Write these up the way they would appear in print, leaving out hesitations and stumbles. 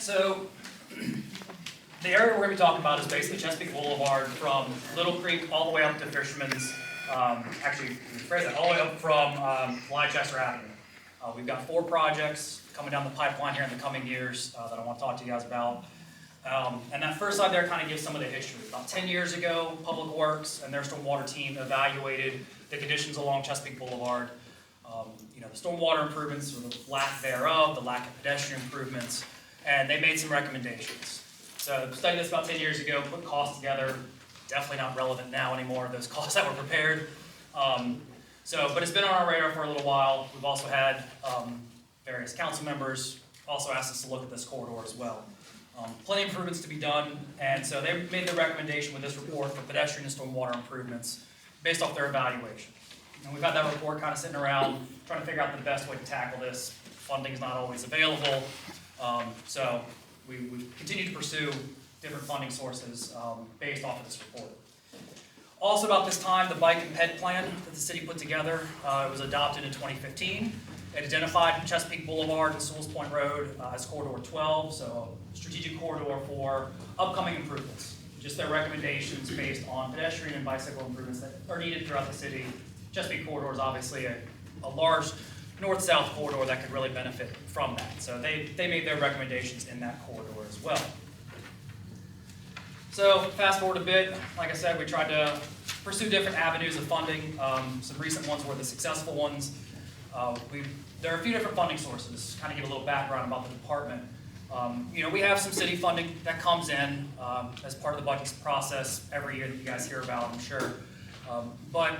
So the area we're going to be talking about is basically Chespeake Boulevard from Litte Creek all the way up to Fisherman's, actually, rephrase that, all the way up from Leicester Avenue. We've got 4 projects coming down the pipeline here in the coming years that I want to talk to you guys about. And that first slide there kind of gives some of the history. About 10 years ago, Public Works and their stormwater team evaluated the conditions along Chespeake Boulevard. The stormwater improvements, or the lack thereof, the lack of pedestrian improvements, and they made some recommendations. So studied this about 10 years ago, put costs together, definitely not relevant now anymore, those costs that were prepared. But it's been on our radar for a little while. We've also had various council members also asked us to look at this corridor as well. Plenty of improvements to be done, and so they made the recommendation with this report for pedestrian and stormwater improvements based off their evaluation. And we've got that report kind of sitting around trying to figure out the best way to tackle this. Funding is not always available, so we continue to pursue different funding sources based off of this report. Also about this time, the bike and ped plan that the city put together, it was adopted in 2015. It identified Chesapeake Boulevard and Sewell's Point Road as Corridor 12, so a strategic corridor for upcoming improvements. Just their recommendations based on pedestrian and bicycle improvements that are needed throughout the city. Chesapeake Corridor is obviously a large north-south corridor that could really benefit from that. So they made their recommendations in that corridor as well. So fast forward a bit, like I said, we tried to pursue different avenues of funding. Some recent ones were the successful ones. There are a few different funding sources. Kind of give a little background about the department. We have some city funding that comes in as part of the budget process every year that you guys hear about, I'm sure. But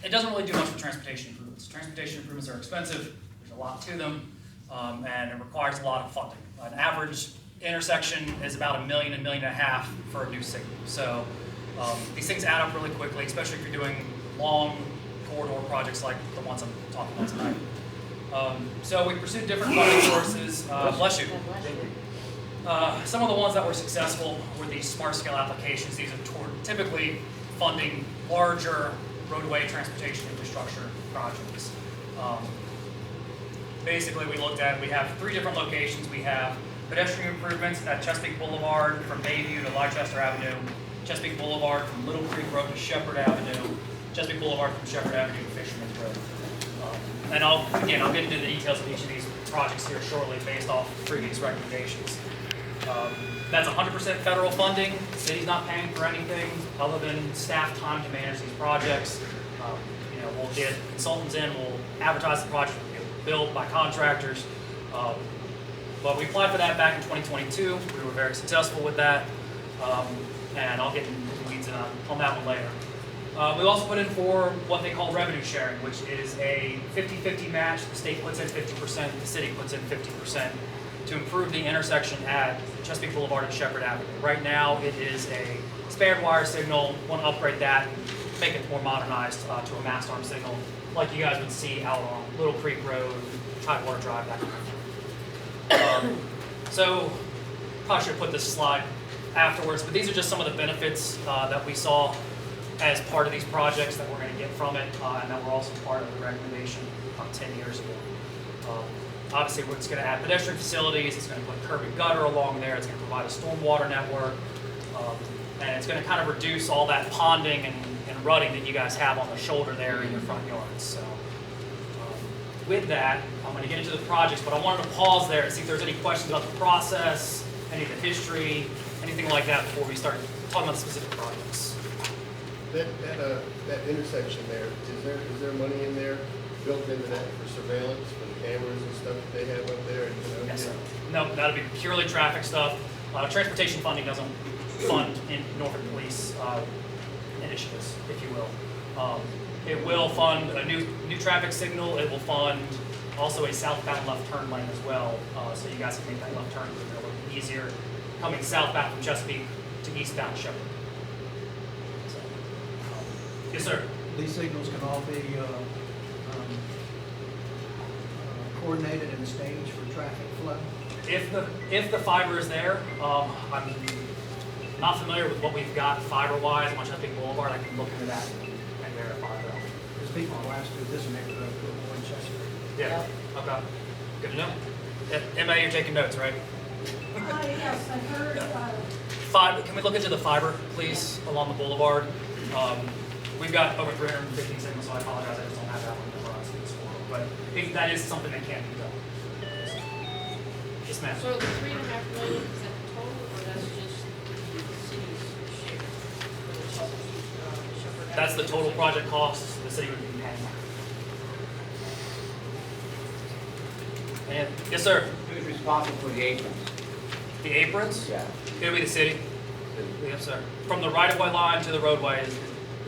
it doesn't really do much for transportation improvements. Transportation improvements are expensive. There's a lot to them, and it requires a lot of funding. An average intersection is about $1 million, $1.5 million for a new signal. So these things add up really quickly, especially if you're doing long corridor projects like the ones I'm talking about tonight. So we pursued different funding sources. Bless you. Some of the ones that were successful were these smart scale applications. These are typically funding larger roadway transportation infrastructure projects. Basically, we have 3 different locations. We have pedestrian improvements at Chesapeake Boulevard from Bayview to Leicester Avenue, Chesapeake Boulevard from Litte Creek Road to Shepherd Avenue, Chesapeake Boulevard from Shepherd Avenue to Fisherman Road. And I'll get into the details of each of these projects here shortly based off previous recommendations. That's 100% federal funding. The city's not paying for anything other than staff time to manage these projects. We'll get consultants in, we'll advertise the project, we'll get it built by contractors. But we applied for that back in 2022. We were very successful with that. And I'll get into the weeds on that one later. We also put in for what they call revenue sharing, which is a 50-50 match. The state puts in 50%, the city puts in 50% to improve the intersection at Chesapeake Boulevard and Shepherd Avenue. Right now, it is a spared wire signal. We want to upgrade that, make it more modernized to a mast arm signal, like you guys would see out on Litte Creek Road, Tidewater Drive, that kind of thing. So, probably should have put this slide afterwards, but these are just some of the benefits that we saw as part of these projects that we're going to get from it, and that were also part of the recommendation 10 years ago. Obviously, it's going to add pedestrian facilities, it's going to put curb and gutter along there, it's going to provide a stormwater network, and it's going to kind of reduce all that ponding and rutting that you guys have on the shoulder there in your front yards. So, with that, I'm going to get into the projects, but I wanted to pause there and see if there's any questions about the process, any of the history, anything like that before we start talking about the specific projects. That intersection there, is there money in there built into that for surveillance, for the cameras and stuff that they have up there? Yes, sir. No, that'll be purely traffic stuff. Transportation funding doesn't fund in Norfolk Police initiatives, if you will. It will fund a new traffic signal. It will fund also a southbound left turn lane as well, so you guys can make that left turn a little bit easier coming southbound from Chesapeake to eastbound Shepherd. Yes, sir. These signals can all be coordinated and staged for traffic flow. If the fiber is there, I'm not familiar with what we've got fiber-wise on Chesapeake Boulevard. I can look into that and verify that. Because people will ask, is this a neighborhood to avoid Chesapeake? Yeah. Okay. Good to know. Emma, you're taking notes, right? Yes, I heard, Can we look into the fiber, please, along the boulevard? We've got over 315 signals, so I apologize, I just don't have that one memorized in this form. But that is something that can be done. Yes, ma'am. so the $3.5 million, is that the total, or that's just the city's share? For the Chesapeake, Shepherd That's the Avenue? total project cost the city would be paying. And, yes, sir. Who's responsible for the aprons? The aprons? Yeah. It'll be the city. Yes, sir. From the right-of-way line to the roadway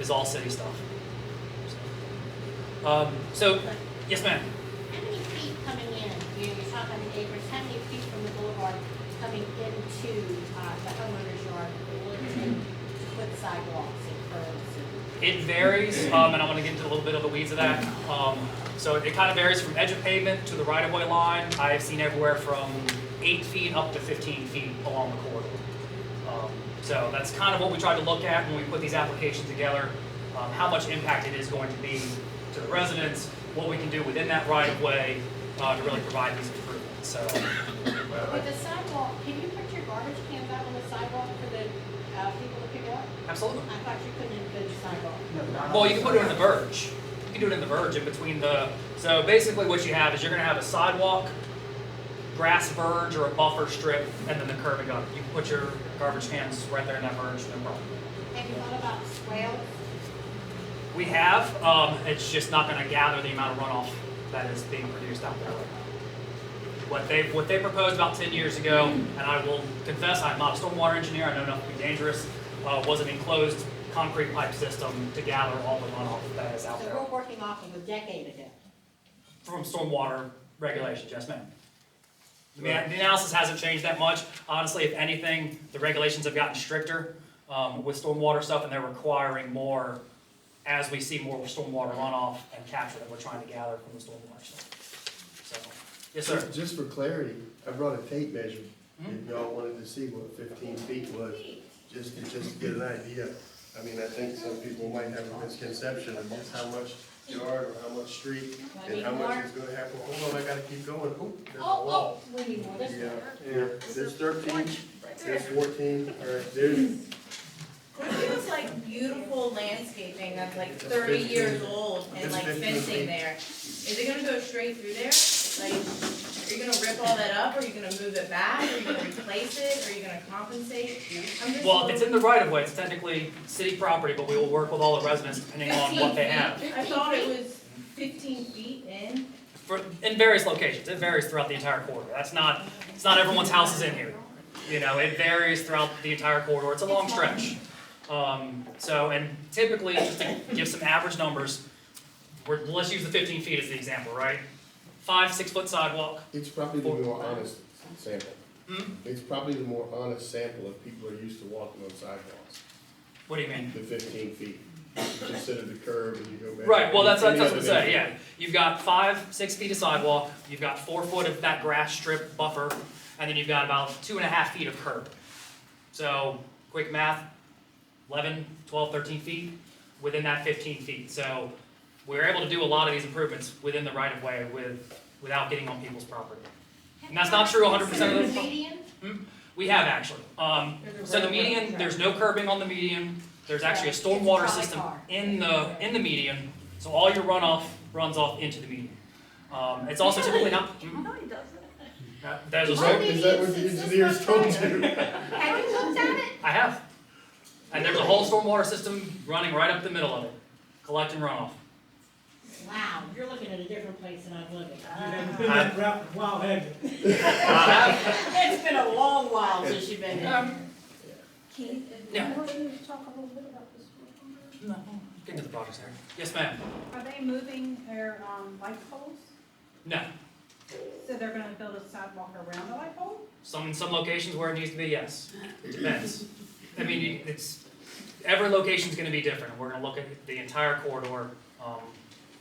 is all city stuff. So, yes, ma'am. How many feet coming in, you're talking about the acres, how many feet from the boulevard coming into the homeowner's yard that they will take to put sidewalks and curbs and? It varies, and I'm going to get into a little bit of the weeds of that. So it kind of varies from edge of pavement to the right-of-way line. I've seen everywhere from 8 feet up to 15 feet along the corridor. So that's kind of what we try to look at when we put these applications together, how much impact it is going to be to the residents, what we can do within that right-of-way to really provide these improvements. So, With the sidewalk, can you put your garbage cans out on the sidewalk for the people to pick up? absolutely. I thought you couldn't include the sidewalk. Well, you can put it in the verge. You can do it in the verge in between the, so basically what you have is you're going to have a sidewalk, grass verge or a buffer strip, and then the curb and gutter. You can put your garbage cans right there in that verge, no problem. Have you thought about swales? We have, it's just not going to gather the amount of runoff that is being produced out there right now. What they proposed about 10 years ago, and I will confess I'm not a stormwater engineer, I know enough to be dangerous, was an enclosed concrete pipe system to gather all the runoff that is out So there. we're working off of a decade ago. From stormwater regulations, yes ma'am. The analysis hasn't changed that much. Honestly, if anything, the regulations have gotten stricter with stormwater stuff, and they're requiring more as we see more stormwater runoff and capture that we're trying to gather from the stormwater stuff. So, yes, sir. Just for clarity, I brought a tape measure, if y'all wanted to see what 15 feet was, just to get an idea. I mean, I think some people might have a misconception of just how much yard or how much street and how much is gonna happen. Hold on, I gotta keep going. Oh, there's a wall. We need more, this Yeah, one. yeah, there's 13, there's 14, all right, there's, It feels like beautiful landscaping that's like It's 30 15. years old and It's like 15 fencing feet. there. Is it gonna go straight through there? Like, are you gonna rip all that up? Are you gonna move it back? Are you gonna replace it? Are you gonna compensate? I'm just Well, if it's in the right of way, it's technically city property, but we will work with all the residents depending on what they have. I thought it was 15 feet in. In various locations, it varies throughout the entire corridor. It's not everyone's house is in here. You know, it varies throughout the entire corridor. It's a long stretch. And typically, just to give some average numbers, let's use the 15 feet as the example, right? 5-6 foot sidewalk. it's probably the more honest sample. Hmm? It's probably the more honest sample if people are used to walking on sidewalks, What do you mean? the 15 feet. Consider the curb and you go back. Right, well, that's Any what I'm other saying, neighborhood. yeah. You've got 5-6 feet of sidewalk, you've got 4 foot of that grass strip buffer, and then you've got about 2.5 feet of curb. So, quick math, 11, 12, 13 feet within that 15 feet. So, we're able to do a lot of these improvements within the right of way without getting on people's property. And that's not true 100% of the. Median? We have actually. So the median, there's no curbing on the median. There's actually a stormwater It's a system car. in the median, so all your runoff runs off into the median. It's also typically not. There's a Is storm. that what the engineers told you? Have you looked at it? I have. And there's a whole stormwater system running right up the middle of it, collecting runoff. Wow, you're looking at a different place than I'm looking. Wow, have you? It's been a long while since you've been here. Keith? Yeah. Can you talk a little bit about this? No, get into the projects there. Yes, ma'am. Are they moving their light poles? No. So they're gonna build a sidewalk around the light pole? In some locations where it needs to be, yes. It depends. I mean, every location's gonna be different. We're gonna look at the entire corridor,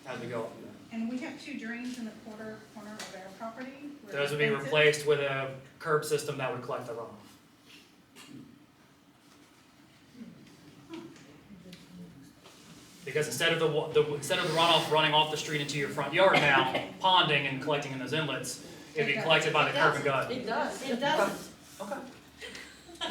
as we go. And we have 2 drains in the corner of our property. where Those would be fences- replaced with a curb system that would collect the runoff. Because instead of the runoff running off the street into your front yard now, ponding and collecting in those inlets, it'd be collected by the curb and gutter. It does. It doesn't. Okay.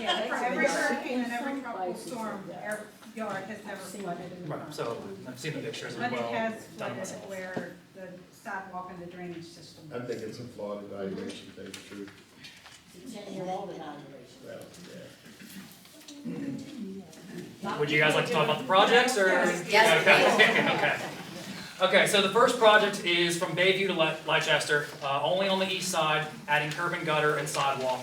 Yeah, for every hurricane and every tropical storm, our yard has never flooded in the Right, front. so I've seen the pictures as But well. it has done flooded myself. where the sidewalk and the drainage system. I think it's a flawed evaluation, to tell you the truth. It's a 10-year-old evaluation. Well, yeah. Would you guys like to talk about the projects, or? Yes, Okay, okay. Okay, so the first project is from Bayview to Leicester, only on the east side, adding curb and gutter and sidewalk,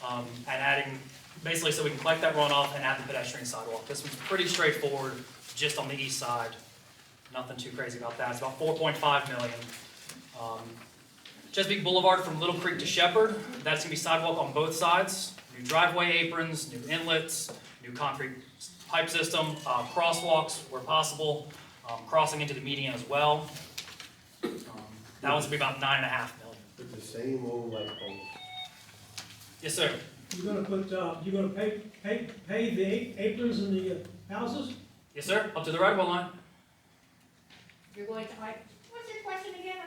and adding, basically so we can collect that runoff and add the pedestrian sidewalk. This one's pretty straightforward, just on the east side. Nothing too crazy about that. It's about 4.5 million. Chesapeake Boulevard from Litte Creek to Shepherd, that's gonna be sidewalk on both sides. New driveway aprons, new inlets, new concrete pipe system, crosswalks where possible, crossing into the median as well. That one's gonna be about 9.5 million. With the same old light bulb. Yes, sir. You're gonna put, you're gonna pay the aprons in the houses? Yes, sir. Up to the right-of-way line. You're going to, what's your question again?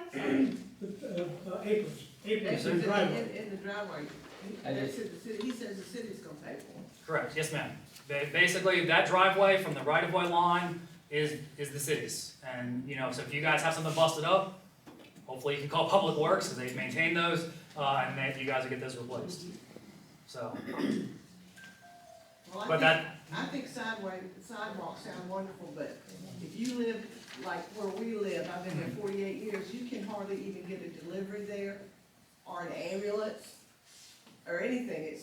I'm sorry. The aprons in the Aprons driveway. in the driveway. That's it, the city, he says the city's gonna pay for them. Correct. Yes, ma'am. Basically, that driveway from the right-of-way line is the city's. And, you know, so if you guys have something busted up, hopefully you can call Public Works, because they maintain those, and then you guys will get those replaced. So, Well, but that, I think sidewalks sound wonderful, but if you live like where we live, I've been there 48 years, you can hardly even get a delivery there, or an ambulance, or anything,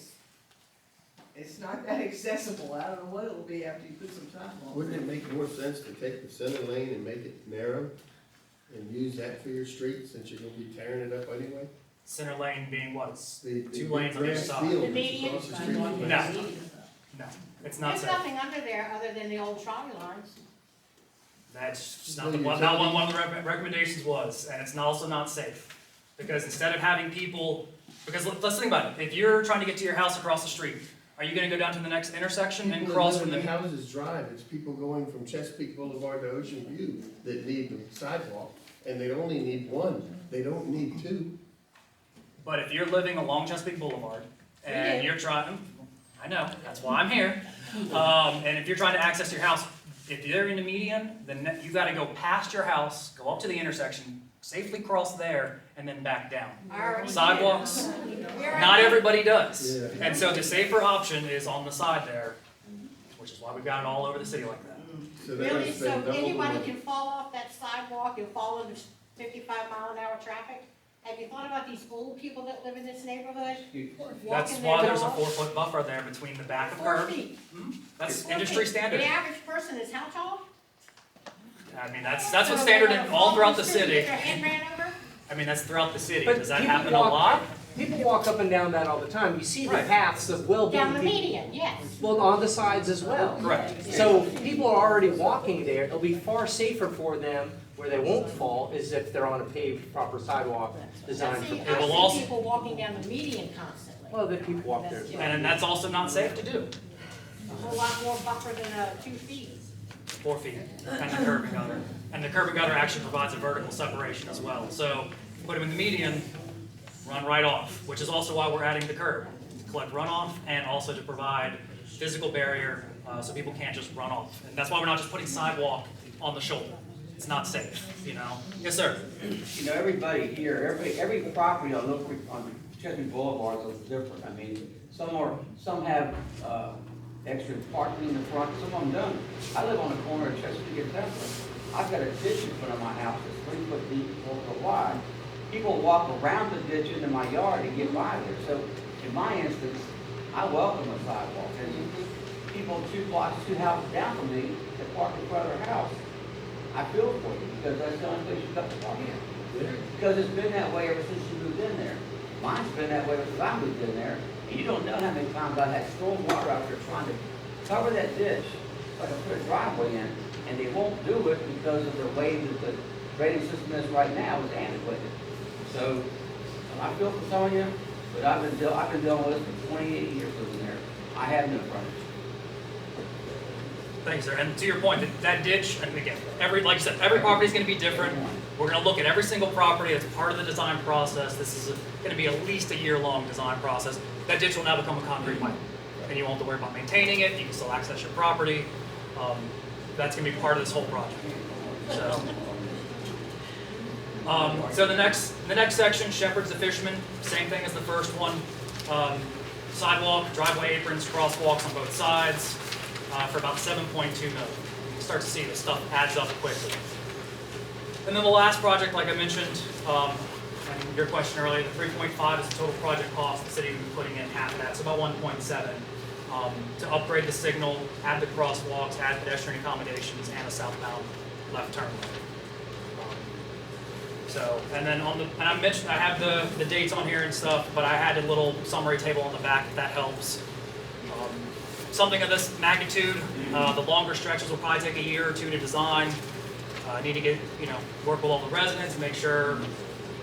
it's not that accessible, I don't know what it'll be after you put some sidewalks. Wouldn't it make more sense to take the center lane and make it narrow and use that for your street, since you're gonna be tearing it up anyway? center lane being what? It's The two lanes on each grass side. field The that's median? across the street. No. No, it's not There's safe. nothing under there other than the old trolley lines. That's just No, not the, you're not telling one of the recommendations was, and it's also not safe. Because instead of having people, because let's think about it, if you're trying to get to your house across the street, are you gonna go down to the next intersection and People cross that from live the? in Houses Drive, it's people going from Chesapeake Boulevard to Ocean View that need the sidewalk, and they only need one, they don't need two. But if you're living along Chesapeake Boulevard and you're trying, I know, that's why I'm here. And if you're trying to access your house, if you're in the median, then you gotta go past your house, go up to the intersection, safely cross there, and then back down. I already did. Sidewalks, We already not did. everybody does. Yeah. And so the safer option is on the side there, which is why we've got it all over the city like that. So they're gonna Really, so spend double the anybody money. can fall off that sidewalk and fall into 55-mile-an-hour traffic? Have you thought about these old people that live in this neighborhood? That's Walking why their there's a dogs? 4-foot buffer there between the back of 4 curb. feet. That's 4 industry feet. standard. The average person is how tall? I mean, that's what's So standard they're in gonna all fall throughout the off street and city. get their head ran over? I mean, that's throughout the city. But Does that people happen a walk- lot? People walk up and down that all the time. You see the Right. paths of Down the well-being, median, yes. well, on the sides as well. Correct. So people are already walking there. It'll be far safer for them where they won't fall is if they're on a paved proper sidewalk designed for. See, It will I also- see people walking down the median constantly. Well, the people walk there. And that's also not safe to do. A whole lot more buffer than 2 feet. 4 feet, and the curb and gutter. And the curb and gutter actually provides a vertical separation as well. So put them in the median, run right off, which is also why we're adding the curb. To collect runoff and also to provide physical barrier so people can't just run off. And that's why we're not just putting sidewalk on the shoulder. It's not safe, you know? Yes, sir. You know, everybody here, every property on Litte Creek, on Chespeake Boulevard is different. I mean, some have, extra parking in the front, some of them don't. I live on the corner of Chesapeake and Fisherman. I've got a ditch in front of my house that's 3 foot deep, 4 foot wide. People walk around the ditch into my yard to get by there. So in my instance, I welcome a sidewalk. And people 2 houses down from me that park in front of their house, I feel for you because that's the only place you've got to park in. Because it's been that way ever since you moved in there. Mine's been that way ever since I moved in there. And you don't know how many times I've had storm water out there trying to cover that ditch, so I can put a driveway in, and they won't do it because of the way that the drainage system is right now is antiquated. So I feel for some of you, but I've been dealing with this for 28 years living there. I have no frontage. Thanks, sir. And to your point, that ditch, and again, like you said, every property is going to be different. We're gonna look at every single property as part of the design process. This is gonna be at least a year-long design process. That ditch will now become a concrete pipe, and you won't have to worry about maintaining it. You can still access your property. That's gonna be part of this whole project. So the next section, Shepherds to Fisherman, same thing as the first one. Sidewalk, driveway aprons, crosswalks on both sides for about $7.2 million. You start to see this stuff adds up quickly. And then the last project, like I mentioned, and your question earlier, the 3.5 is the total project cost. The city will be putting in half of that, so about 1.7 to upgrade the signal, add the crosswalks, add pedestrian accommodations, and a southbound left turn lane. And then and I mentioned, I have the dates on here and stuff, but I had a little summary table on the back if that helps. Something of this magnitude, the longer stretches will probably take a year or two to design. Need to get, work with all the residents and make sure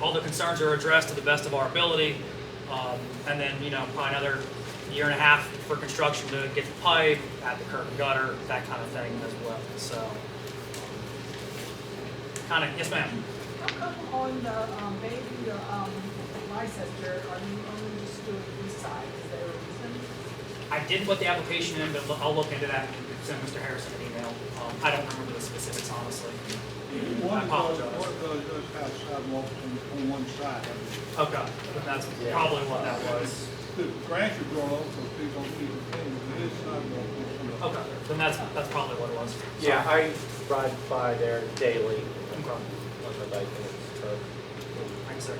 all the concerns are addressed to the best of our ability. And then, probably another year and a half for construction to get the pipe, add the curb and gutter, that kind of thing as well. So, yes ma'am. How come on the Bayview to Leicester, are you only just doing east side? Is there a reason? I did put the application in, but I'll look into that and send Mr. Harrison an email. I don't remember the specifics, honestly. I apologize. One of those does have sidewalks on one side. Okay, but that's probably what that was. The grass is growing up, so please don't keep it clean, but it is sidewalk on some of Okay, then that's probably what it was. Yeah, I ride by there daily Okay. on the bike and it's tough. Thanks, sir.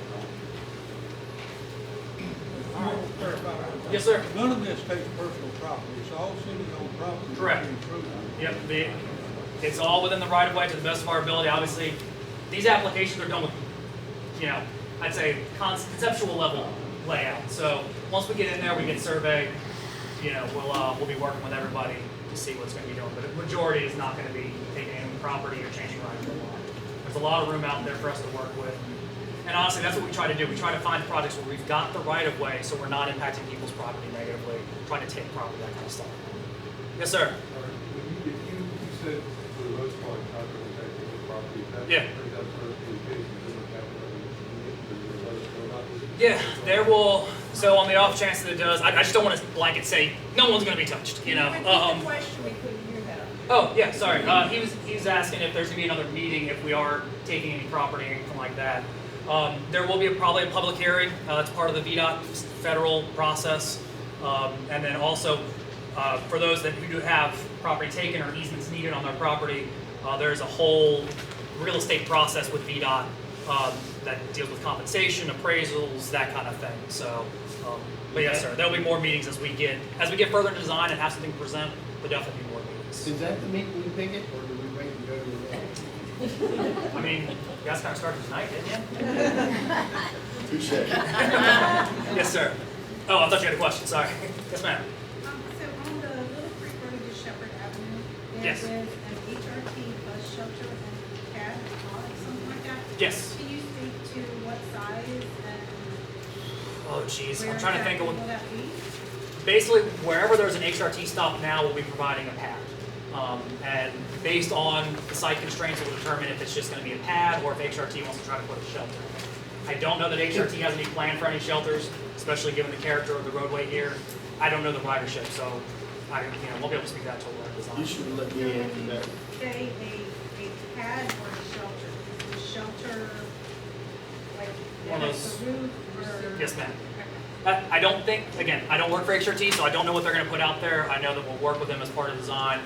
I want to clarify one thing. Yes, sir. None of this takes personal property, it's all city-owned property. Correct. Improved. Yep, it's all within the right of way to the best of our ability. Obviously, these applications are done with, I'd say conceptual level layout. So once we get in there, we get surveyed, we'll be working with everybody to see what's going to be doing. But the majority is not going to be taking any property or changing right of way. There's a lot of room out there for us to work with. And honestly, that's what we try to do. We try to find projects where we've got the right of way, so we're not impacting people's property negatively, trying to take property, that kind of stuff. Yes, sir. You said for the most part, not going to affect the property. Yeah. That's sort of the case. Yeah, there will. So on the off chance that it does, I just don't want to blanket say no one's going to be touched. Repeat the question, we couldn't hear that. Oh yeah, sorry. He was asking if there's going to be another meeting if we are taking any property or anything like that. There will be probably a public hearing. It's part of the VDOT federal process, and then also for those who do have property taken or easements needed on their property, there's a whole real estate process with VDOT that deals with compensation, appraisals, that kind of thing. So, but yes, sir, there'll be more meetings as we get further into design and have something to present. There'll definitely be more meetings. Is that the meet we pick it, or do we wait and go to the next? I mean, you guys kind of started tonight, didn't you? Touche. Yes, sir. Oh, I thought you had a question. Sorry. Yes, ma'am. So on the Litte Creek Road to Shepherd Avenue, there Yes. is an HRT bus shelter and cab, something like that? Yes. Can you speak to what size and Oh, jeez. where I'm trying to think of exactly what. will that be? Basically, wherever there's an HRT stop now, we'll be providing a pad. And based on the site constraints, we'll determine if it's just going to be a pad or if HRT wants to try to put a shelter. I don't know that HRT has any plan for any shelters, especially given the character of the roadway here. I don't know the ridership, so I won't be able to speak that until we're design. You should let me answer that. Say a pad or a shelter, is the shelter like One of those- the roof or? Yes, ma'am. I don't think, again, I don't work for HRT, so I don't know what they're going to put out there. I know that we'll work with them as part of design,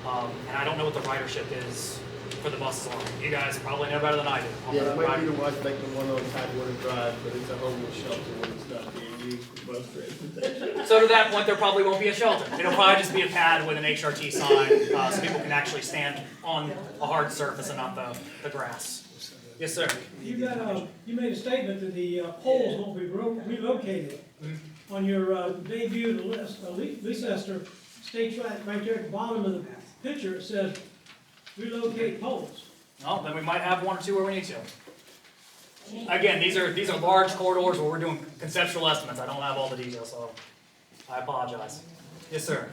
and I don't know what the ridership is for the buses on it. You guys probably know better than I do. on Yeah, the it might be rider- the ones making one on Tidewater Drive, but it's a homeless shelter when it's not being used for bus transportation. So to that point, there probably won't be a shelter. It'll probably just be a pad with an HRT sign, so people can actually stand on a hard surface and not the grass. Yes, sir. You made a statement that the poles won't be relocated. On your Bayview to Leicester state right there at the bottom of the picture, it says relocate poles. Well, then we might have one or two where we need to. Again, these are large corridors where we're doing conceptual estimates. I don't have all the details, so I apologize. Yes, sir.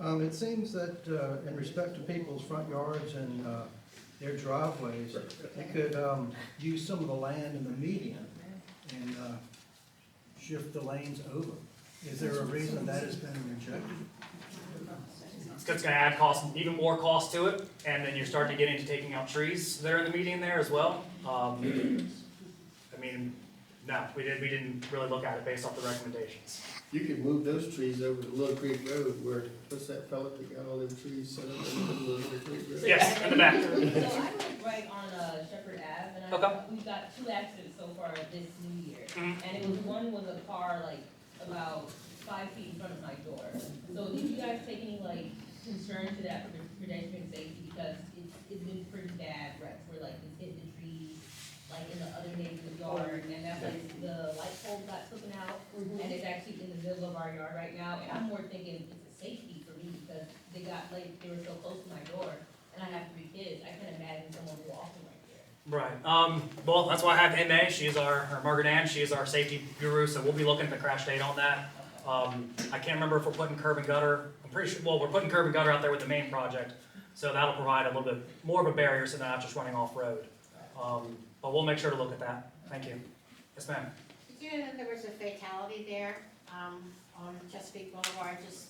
It seems that in respect to people's front yards and their driveways, they could, use some of the land in the median and, shift the lanes over. Is there a reason that has been rejected? It's gonna add cost, even more cost to it, and then you're starting to get into taking out trees that are in the median there as well. I mean, no, we didn't really look at it based off the recommendations. You could move those trees over to Litte Creek Road where, what's that fella that got all them trees set up in the middle of Litte Creek Road? Yes, in the back. So I live right on Shepherd Ave, and Okay. we've got 2 accidents so far this new year. Mhm. And it was one with a car like about 5 feet in front of my door. So did you guys take any like concern to that for the pedestrian safety? Because it's been pretty bad wrecks where like it's hit the trees, like in the other neighbor's yard, and that's like the light pole got taken out, and it's actually in the middle of our yard right now. And I'm more thinking it's a safety for me because they were so close to my door, and I have 3 kids. I can't imagine someone walking right there. Right. Well, that's why I have MA. She's or Margaret Ann, she is our safety guru, so we'll be looking at the crash data on that. I can't remember if we're putting curb and gutter. I'm pretty sure, well, we're putting curb and gutter out there with the main project, so that'll provide a little bit more of a barrier so they're not just running off road. But we'll make sure to look at that. Thank you. Yes, ma'am. Did you know that there was a fatality there, on Chesapeake Boulevard just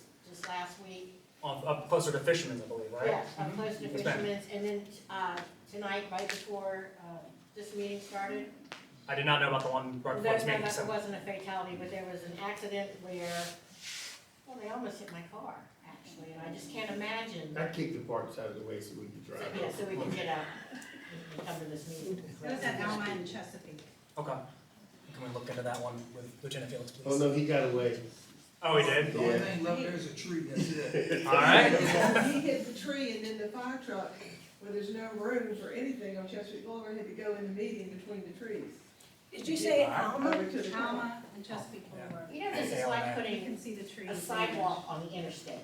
last week? Up closer to Fisherman's, I believe, right? Yes, up close to Yes, ma'am. Fisherman's, and then, tonight, right before, this meeting started. I did not know about the one right before this meeting. There So. wasn't a fatality, but there was an accident where, well, they almost hit my car, actually, and I just can't imagine. I'd kick the parts out of the way so we could drive. Yeah, so we can get out and come to this meeting. It was at Alma and Chesapeake. Okay. Can we look into that one with Lieutenant Felix, please? Oh, no, he got away. Oh, he did? Yeah. left there is a tree, that's it. All right. He hit the tree and then the fire truck, where there's no room for anything on Chesapeake Boulevard, had to go in the median between the trees. Did you say Over to the top. Alma and Chesapeake Boulevard? You know, this is like You putting can see the trees. a sidewalk on the interstate.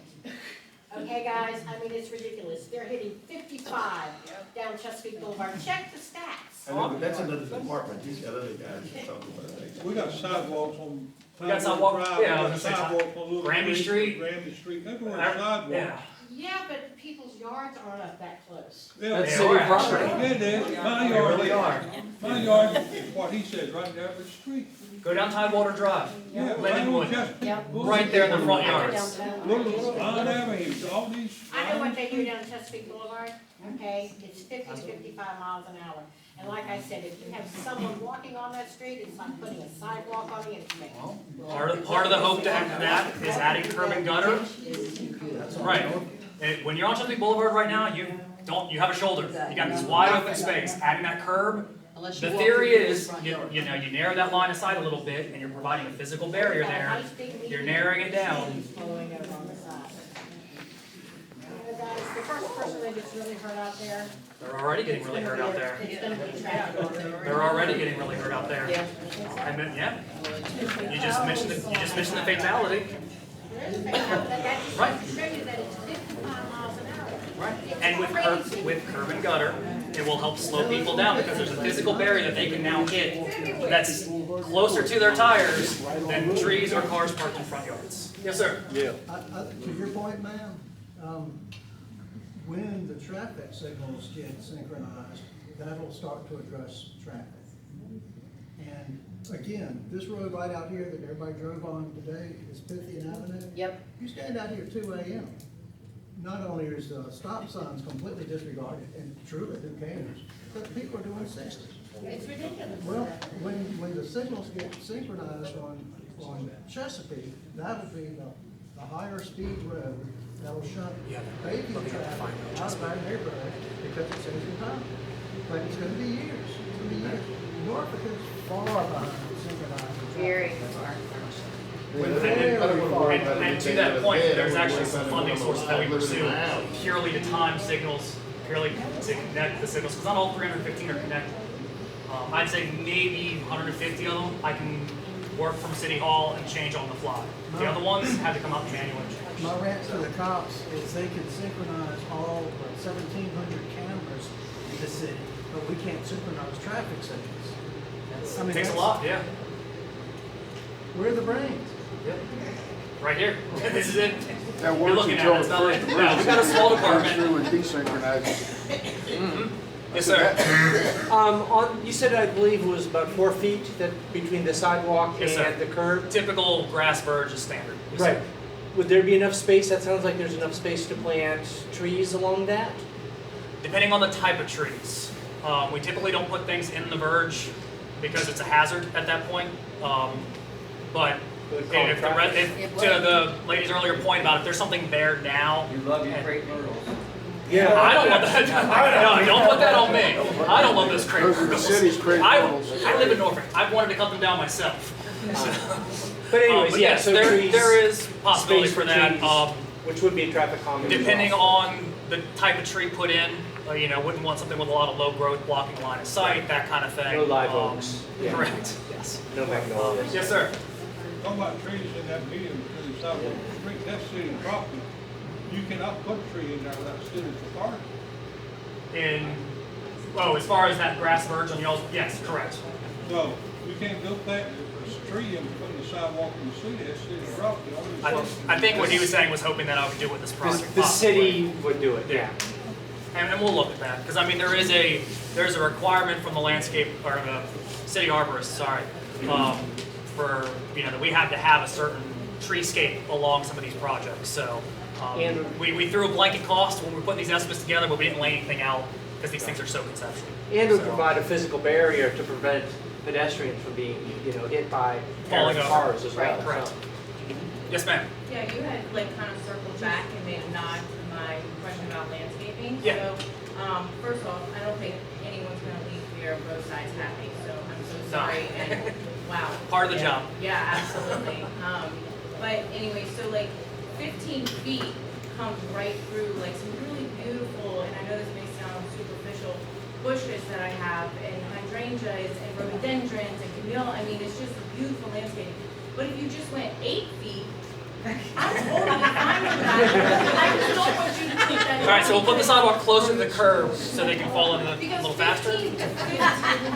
Okay, guys, I mean, it's ridiculous. They're hitting 55 down Chesapeake Boulevard. Check the stats. I know, but that's another department. He's got other guys to talk about it. We got sidewalks on. We got sidewalk- Drive, yeah, I we was got gonna say sidewalks on Little Granby Creek, Street. Granby Street, everywhere Yeah. sidewalks. Yeah, but people's yards aren't up that close. Yeah, That's they city are. property. Yeah, they are. My They yard, really are. my yard is what he says, right down the street. Go down Tidewater Drive. Yeah, right Lindenwood. on Chesapeake Yep. Boulevard. Right there in the front I go yards. downtown. Little Line Avenue, all these. I know what they do down Chesapeake Boulevard, okay? It's 50 to 55 miles an hour. And like I said, if you have someone walking on that street, it's like putting a sidewalk on the interstate. Part of the hope to have that is adding curb and gutter. Right. When you're on Chesapeake Boulevard right now, you have a shoulder. You got this wide open space. Adding that curb, the theory is, you narrow that line of sight a little bit and you're providing a physical barrier there. You're narrowing it down. Following over on the side. You know, guys, the first person that gets really hurt out there. They're already getting really hurt out there. It's gonna be traffic. They're already getting really hurt out there. Yeah. I mean, yeah. You just mentioned the fatality. There is a fatality. That just Right. shows you that it's 55 miles an hour. Right. It's And crazy. with curb and gutter, it will help slow people down because there's a physical barrier that they can now hit that's closer to their tires than trees or cars parked in front yards. Yes, sir. Yeah. To your point, ma'am, when the traffic signals get synchronized, that'll start to address traffic. And again, this road right out here that everybody drove on today is Pythian Avenue. Yep. You stand out here at 2 a.m. Not only is the stop signs completely disregarded, and truly, who cares, but people are doing 60. It's ridiculous. Well, when the signals get synchronized on Chesapeake, that'll be the higher speed road that'll shut baby traffic out of our neighborhood because it saves you time. But it's gonna be years, it's gonna be years. Norfolk is far behind synchronized. Very far. And to that point, there's actually some funding sources that we pursue purely to time signals, purely to connect the signals, because not all 315 are connected. I'd say maybe 150 of them I can work from City Hall and change on the fly. The other ones had to come out manually and change. My rant to the cops is they can synchronize all 1,700 cameras in the city, but we can't synchronize traffic signals. I mean, Takes a that's- lot, yeah. Where are the brains? Yep. Right here. This is it. That You're works looking at until it. the It's not first it. No, we got a small department. Through and desynchronizes. Yes, sir. You said, I believe it was about 4 feet that between the sidewalk Yes, sir. and the curb? Typical grass verge is standard. Yes, sir. Right. Would there be enough space? That sounds like there's enough space to plant trees along that? Depending on the type of trees. We typically don't put things in the verge because it's a hazard at that point. But Would it cause if traffic? to the lady's earlier point about if there's something there now, You love your crepe myrtles. Yeah. I don't want that. No, don't put that on me. I don't love those crepe Those are the myrtles. city's crepe myrtles. I live in Norfolk. I've wanted to cut them down myself. But anyways, But yeah, yes, so there trees, is possibility space for that. trees, which would be a traffic calming. as Depending well. on the type of tree put in, wouldn't want something with a lot of low growth blocking line of sight, that kind of thing. No live oaks. Yeah. Correct, yes. No magnolias. Yes, sir. Talking about trees in that medium between the sidewalk and the street, that's city property. You cannot put a tree in there without city authority. As far as that grass verge on y'all's, yes, correct. So, you can't go plant a tree in between the sidewalk and the city, that's city property. I think what he was saying was hoping that I would do with this project. The possibly. city would do it, yeah. And we'll look at that, because I mean, there's a requirement from the landscape, or the city arborist, sorry, for, that we have to have a certain treescape along some of these projects, so. And- We threw a blanket cost when we were putting these estimates together, but we didn't lay anything out, because these things are so conceptual. And would So, provide a physical barrier to prevent pedestrians from being, hit by Falling over. cars as well. Right, correct. So. Yes, ma'am. Yeah, you had kind of circled back and made a nod to my question about landscaping. Yeah. So, first off, I don't think anyone's gonna leave here both sides happy, so I'm so No. sorry, and wow. Part of the Yeah. job. Yeah, absolutely. But anyway, so 15 feet comes right through some really beautiful, and I know this may sound superficial, bushes that I have, and hydrangeas, and rhododendrons, and camille, I mean, it's just beautiful landscaping. But if you just went 8 feet, I'm totally fine with that. I just don't want you to think that. All right, so we'll put the sidewalk closer to the curb so they can fall in a Because little faster. 15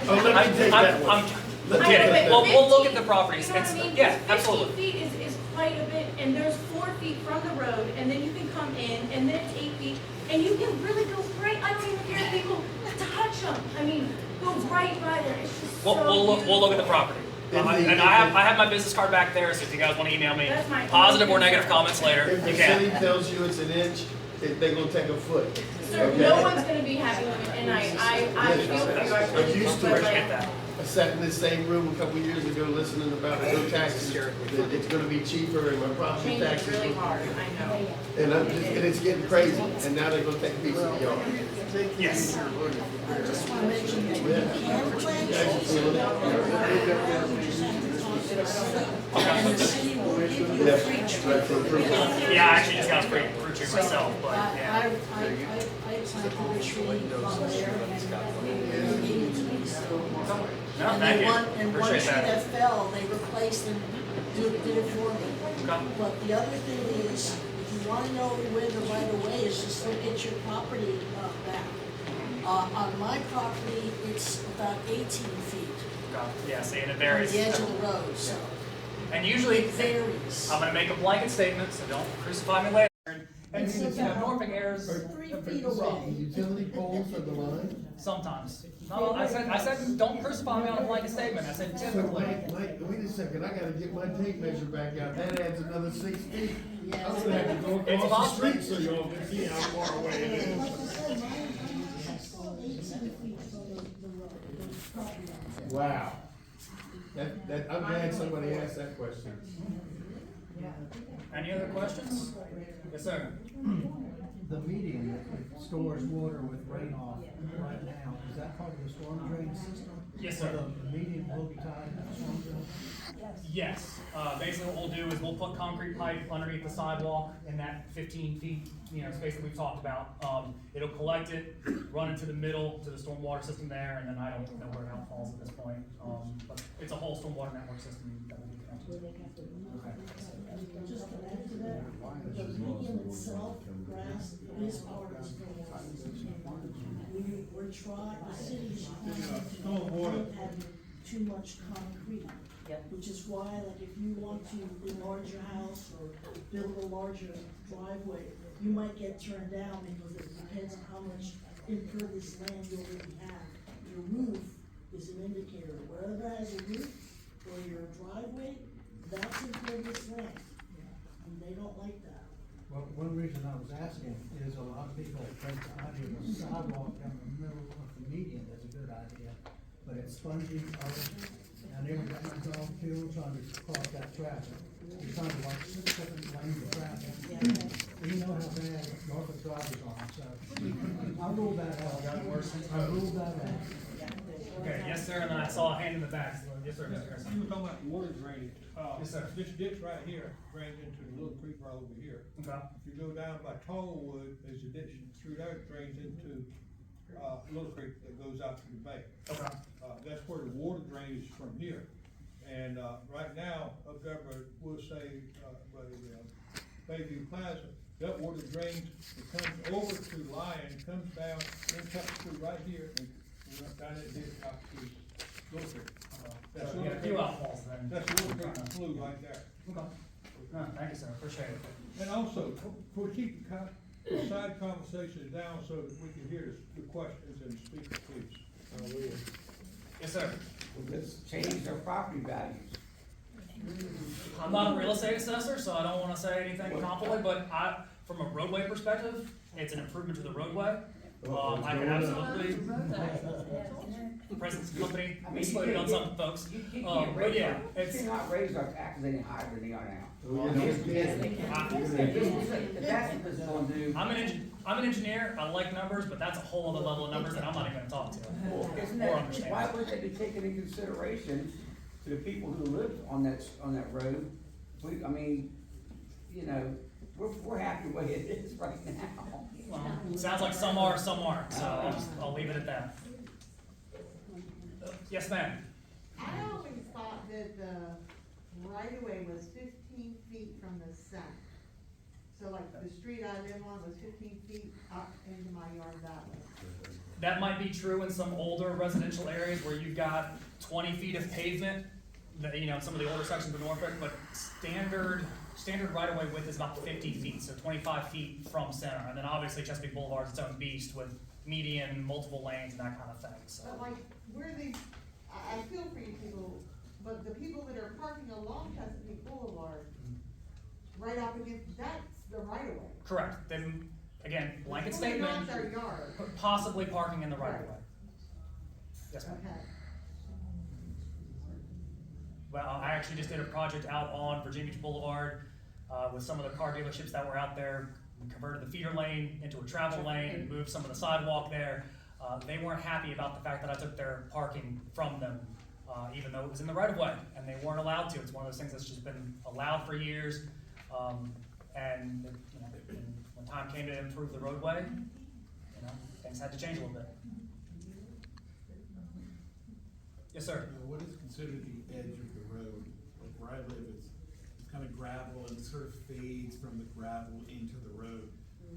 Oh, let me take that one. Let me Yeah, take that. we'll look at the properties. You know what I mean? Yeah, 15 absolutely. feet is quite a bit, and there's 4 feet from the road, and then you can come in, and then it's 8 feet, and you can really go right, I don't even care if people touch them. I mean, go right by there, it's just so We'll look at the beautiful. property. And I have my business card back there, so if you guys want to email me That's my positive or only negative concern. comments later, If you the can. city tells you it's an inch, they're gonna take a foot. So Okay. no one's gonna be happy with it, and I feel for you, I I'm really do, used to but it. Appreciate that. I sat in this same room a couple years ago listening about no taxes, that it's gonna be cheaper and my property change is taxes. really hard, I know. And it's getting crazy, and now they're gonna take a piece of the yard. Yes. I just want to mention that you can plant Guys are feeling it? and the city will give you a Yeah, free right, tree. for improvement. Yeah, I actually just got a fruit tree myself, but yeah. I planted a tree on there and gave it to me, so. No, And thank they you. want, and one tree Appreciate that. that fell, they replaced and did it for me. Okay. But the other thing is, if you wanna know where the right of way is, just look at your property, map. On my property, it's about 18 feet Okay. Yeah, see, and it on varies. the edge of the road, so And usually, it varies. I'm gonna make a blanket statement, so don't crucify me later. And Norfolk airs 3 feet away. Utility poles are the line? sometimes. No, I said, don't crucify me on a blanket statement. I said So typically. Mike, wait a second, I gotta get my tape measure back out, that adds another 6 feet. Yeah. I'm gonna have to go It's across the possible. street so y'all can see how far away it is. Like I said, mine is 7 feet from the road, the property line. Wow. I'm glad somebody asked that question. Any other questions? Yes, sir. The median that stores water with runoff right now, is that part of the storm drain system? Yes, sir. The median will be tied to the storm drain? Yes, basically what we'll do is we'll put concrete pipe underneath the sidewalk in that 15 feet, space that we've talked about. It'll collect it, run it to the middle, to the stormwater system there, and then I don't know where it outfalls at this point. But it's a whole stormwater network system that will be connected. Just to add to that, the median itself, grass, is part of the storm. We're trying, the city's trying to have too much concrete. Which is why, like, if you want to enlarge your house or build a larger driveway, you might get turned down because it depends on how much impervious land you already have. Your roof is an indicator. Wherever has a roof or your driveway, that's impervious land. And they don't like that. Well, one reason I was asking is a lot of people think the idea of a sidewalk down the middle of the median is a good idea, but it's spongy, and everybody's all killed trying to cross that traffic. You're trying to like 6 different lanes of traffic. You know how bad Norfolk drivers are, so I ruled that out. I ruled that out. Okay, yes, sir, and then I saw a hand in the back. Yes, sir, Mr. Harrison. You were talking about water drainage. Yes, sir. This ditch right here drains into the Litte Creek Road over here. Okay. If you go down by Tollwood, there's a ditch through there that drains into, Litte Creek that goes out to the bay. Okay. That's where the water drains from here. And, right now, up there, we'll say, by Bayview Plaza, that water drains, it comes over to Lyon, comes down, then cuts through right here, and went down that ditch out to Litte Creek. That's So we got a Litte few Creek. outfalls then. That's Litte Creek flew right there. Okay. No, thank you, sir, appreciate it. And also, we keep the side conversations down so that we can hear the questions and speak, please. Yes, sir. Let's change their property values. I'm not a real estate assessor, so I don't wanna say anything confidently, but from a roadway perspective, it's an improvement to the roadway. I can absolutely, the presence company, we slowed on something, folks. You But yeah, it's, cannot raise our taxes any higher than they are now. Yes, they can. If that's what this is gonna do. I'm an engineer, I like numbers, but that's a whole other level of numbers that I'm not even gonna talk to. Isn't Or that, understand. why would they be taken into consideration to the people who live on that road? I mean, you know, we're happy the way it is right now. Well, it sounds like some are, some aren't, so I'll leave it at that. Yes, ma'am. I always thought that the right of way was 15 feet from the center. So like the street I live on was 15 feet up into my yard that way. That might be true in some older residential areas where you've got 20 feet of pavement, some of the older sections of Norfolk, but standard right-of-way width is about 50 feet, so 25 feet from center. And then obviously Chesapeake Boulevard is its own beast with median, multiple lanes, and that kind of thing, so. But like, where they, I feel for you people, but the people that are parking along Chesapeake Boulevard, right up against, that's the right of way. Correct, then, again, blanket It's only statement, not their yard. possibly parking in the right-of-way. Yes, ma'am. Okay. Well, I actually just did a project out on Virginia Beach Boulevard with some of the car dealerships that were out there. We converted the feeder lane into a travel lane and moved some of the sidewalk there. They weren't happy about the fact that I took their parking from them, even though it was in the right of way, and they weren't allowed to. It's one of those things that's just been allowed for years. And when time came to improve the roadway, things had to change a little bit. Yes, sir. What is considered the edge of the road? Like where I live, it's kind of gravel and it sort of fades from the gravel into the road.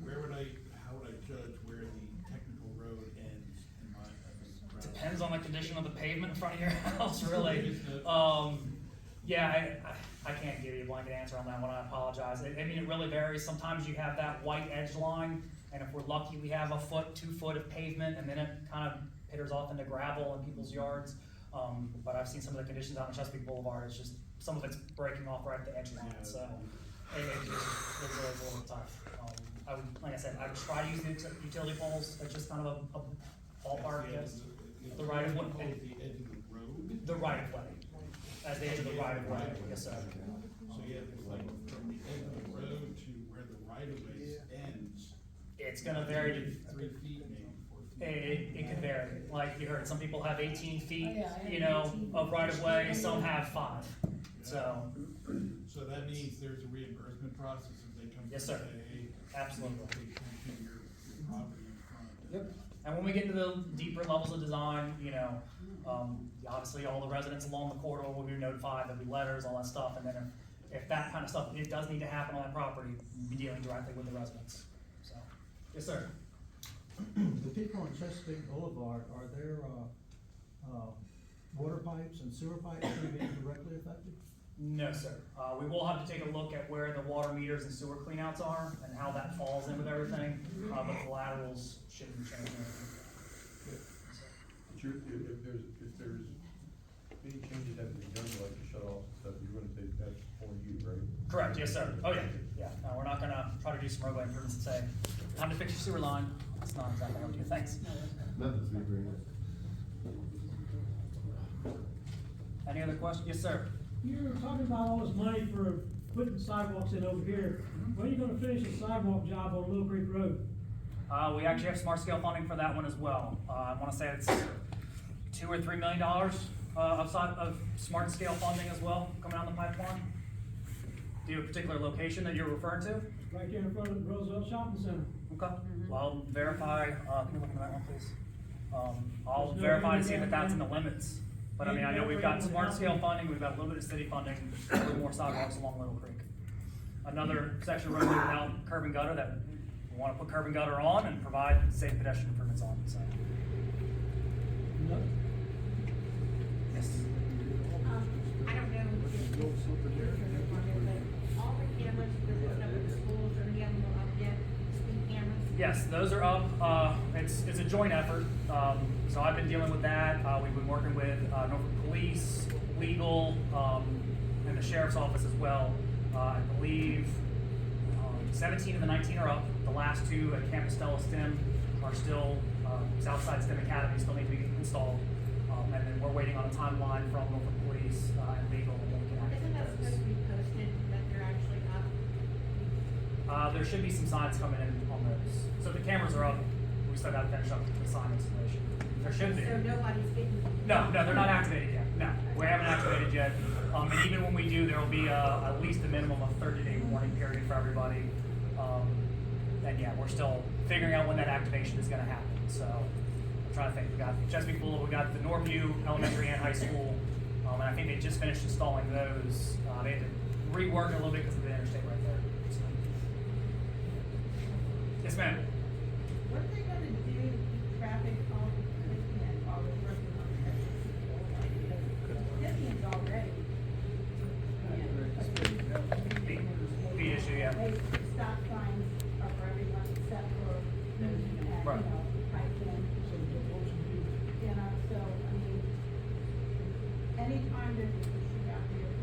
How would I judge where the technical road ends in my Depends on the condition of the pavement in front of your house, really. Yeah, I can't give you a blanket answer on that one, I apologize. It really varies. Sometimes you have that white edge line, and if we're lucky, we have 1 foot, 2 foot of pavement, and then it kind of pitters off into gravel in people's yards. But I've seen some of the conditions out on Chesapeake Boulevard, it's just, some of it's breaking off right at the edge line, so it's a little tough. Like I said, I would try to use the utility poles, it's just kind of a ballpark, yes. The right of way. The edge of the road? The right of way, as the edge of the right of way, yes, sir. So you have like from the edge of the road to where the right of way ends. It's gonna vary to 3 feet, maybe 4 feet. It could vary, like you heard, some people have 18 feet, of right of way, some have 5, so. So that means there's a reimbursement process if they come. Yes, sir. and say, hey, Absolutely. they come to your property in front. Yep. And when we get into the deeper levels of design, obviously all the residents along the corridor will be notified, there'll be letters, all that stuff, and then if that kind of stuff, it does need to happen on that property, we'll be dealing directly with the residents, so. Yes, sir. The people on Chesapeake Boulevard, are there water pipes and sewer pipes that are being directly affected? No, sir. We will have to take a look at where the water meters and sewer cleanouts are and how that falls in with everything, but the laterals shouldn't change anything. But if there's any changes that have been done, like the shut off and stuff, you're gonna say that's for you, right? Correct, yes, sir. Oh, yeah, yeah. No, we're not gonna try to do some roadway improvements and say, time to fix your sewer line. That's not exactly what we do. Thanks. Nothing's been agreed. Any other questions? Yes, sir. You're talking about all this money for putting sidewalks in over here. When are you gonna finish the sidewalk job on Litte Creek Road? We actually have smart scale funding for that one as well. I wanna say it's $2 or $3 million of smart scale funding as well, coming down the pipeline. Do you have a particular location that you're referring to? Right there in front of the Roosevelt Shopping Center. Okay, well, verify, can you look into that one, please? I'll There's no verify to see limit that that's in the limits. But I mean, I know we've got smart scale funding, we've got a little bit of city funding, a little more sidewalks along Litte Creek. Another section of road without curb and gutter that we wanna put curb and gutter on and provide safe pedestrian improvements on, so. No. Yes. I don't know if you're but all the cameras that are putting up at the schools, are any of them up yet, speed cameras? Yes, those are up. It's a joint effort. So I've been dealing with that. We've been working with Norfolk Police, legal, and the sheriff's office as well. I believe 17 of the 19 are up. The last two at Campus Stella STEM are still, Southside STEM Academy still need to be installed. And then we're waiting on a timeline from Norfolk Police and legal. And then we can Isn't that activate supposed to be posted, that they're actually up? those. There should be some signs coming in on those. So the cameras are up. We still got to finish up the sign installation. There should be. So nobody's getting. No, they're not activated yet. No, we haven't activated yet. And even when we do, there will be at least a minimum of 30-day warning period for everybody. And yeah, we're still figuring out when that activation is going to happen. So I'm trying to think. We got Chespeake Blvd, we got the Norview Elementary and High School, and I think they just finished installing those. They had to rework it a little bit because of the interstate right there. So. Yes, ma'am. What are they gonna do to keep traffic on Chespeake while they're working on Chespeake? Chesapeake's already. The issue, yeah. They stop signs are for everyone except for those who have, Right. typed in. So, I mean, anytime there's a issue out there,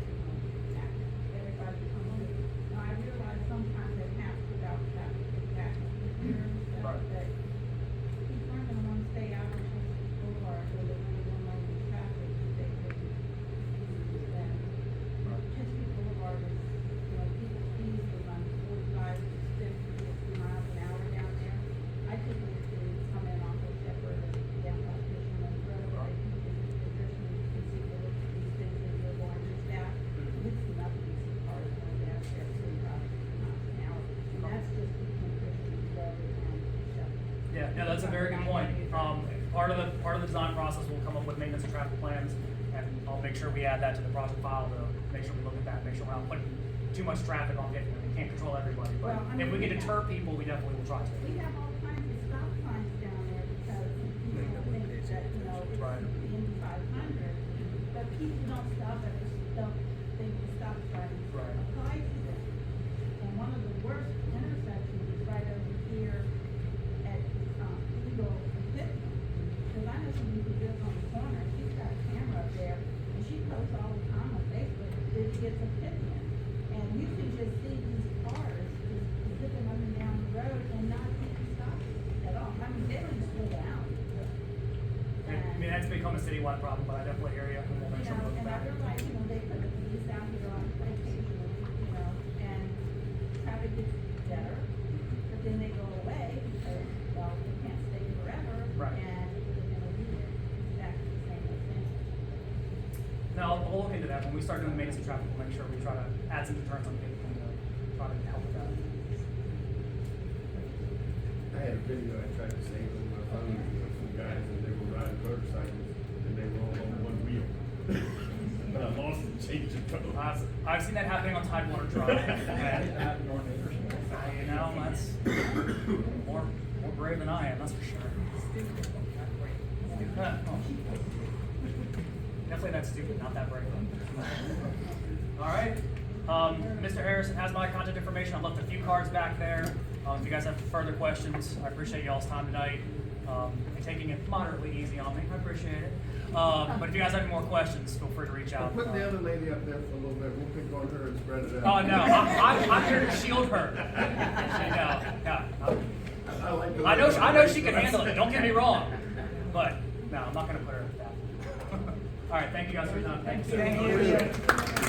everybody comes in. Now, I realize sometimes they have to put out traffic exactly here and stuff, Right. but people aren't gonna wanna stay out on Chesapeake Boulevard where they're gonna run over the traffic if they could. Then Chesapeake Boulevard is, people please to run 45, 50, 60 miles an hour down there. I typically do come in off of Shepherd and down by Fisherman Road. I think the Fisherman, you can see the these things as they're going just down. It's enough to see cars going down there at 35 miles an hour. And that's just between Fisherman Road and Shepherd. Yeah, no, that's a very good point. Part of the design process, we'll come up with maintenance and traffic plans, and I'll make sure we add that to the project file to make sure we look at that, make sure we're not putting too much traffic on it. We can't control everybody, but Well, I if we mean, can deter people, we definitely will try to. We have all kinds of stop signs down there because people think that, it's Right. the Indy 500, but people don't stop at don't think the stop sign Right. applies to them. And one of the worst intersections is right over here at, Eagle and Pittman. Cause I know some people live on the corner, she's got a camera up there, and she posts all the time on Facebook, did you get some Pittman? And you can just see these cars just zipping up and down the road and not even stopping at all. I mean, they don't even slow down. I mean, that's become a citywide problem, but I definitely hear you, and we'll make sure we look And I back. realize, they put the police out here on occasionally, and traffic gets better, but then they go away because, well, they can't stay forever. Right. And they're gonna be exactly the same as them. No, we'll look into that. When we start doing maintenance and traffic, we'll make sure we try to add some deterrents on people and try to help with that. I had a video I tried to save on my phone, some guys, and they were riding motorcycles, and they were all on one wheel. But I lost it, changed the phone. I've seen that happening on Tidewater Drive. And, that's more brave than I am, that's for sure. Definitely that's stupid, not that brave. All right. Mr. Harrison has my contact information. I left a few cards back there. If you guys have further questions, I appreciate y'all's time tonight. And taking it moderately easy on me. I appreciate it. But if you guys have any more questions, feel free to reach out. Put the other lady up there for a little bit, we'll pick on her and spread it Oh, out. no, I'm here to shield her. I know she can handle it, don't get me wrong. But, no, I'm not gonna put her in that. All right, thank you guys for your time. Thank you.